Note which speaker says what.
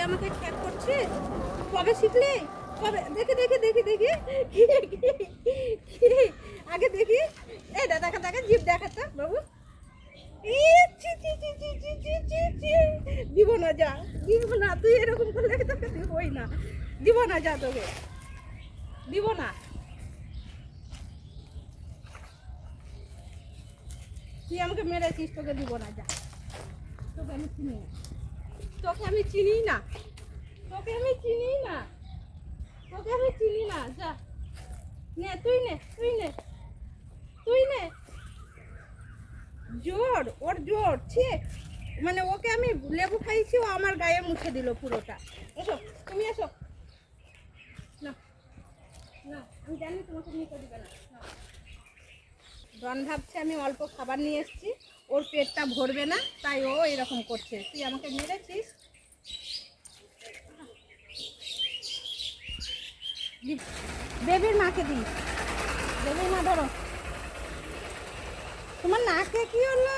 Speaker 1: আমাকে ঠ্যাক করছিস? কবে শিখলি? কবে? দেখি দেখি দেখি দেখি আগে দেখি। এই দেখা দেখা জিভ দেখাতো বাবু। দিব না, যা, দিব না। তুই এরকম করলে তোকে দিবই না, দিব না, যা, তোকে দিব না। তুই আমাকে মেরেছিস, তোকে দিব না, যা। তোকে আমি চিনি না, তোকে আমি চিনি না, তোকে আমি চিনি না, তোকে আমি চিনি না, যা। নে, তুই নে, তুই নে, তুই নে। জোর, ওর জোর, ঠিক। মানে ওকে আমি লেবু খাইছি, ও আমার গায়ে মুছে দিল পুরোটা। এসো, তুমি এসো না, না, আমি জানি তোমাকে নিতে দিবে না। রন ভাবছে আমি অল্প খাবার নিয়ে এসেছি, ওর পেটটা ভরবে না, তাই ও এরকম করছে। তুই আমাকে মেরেছিস। বেবির মাকে দিই, বেবির মা ধরো। তোমার নাকে কি হলো?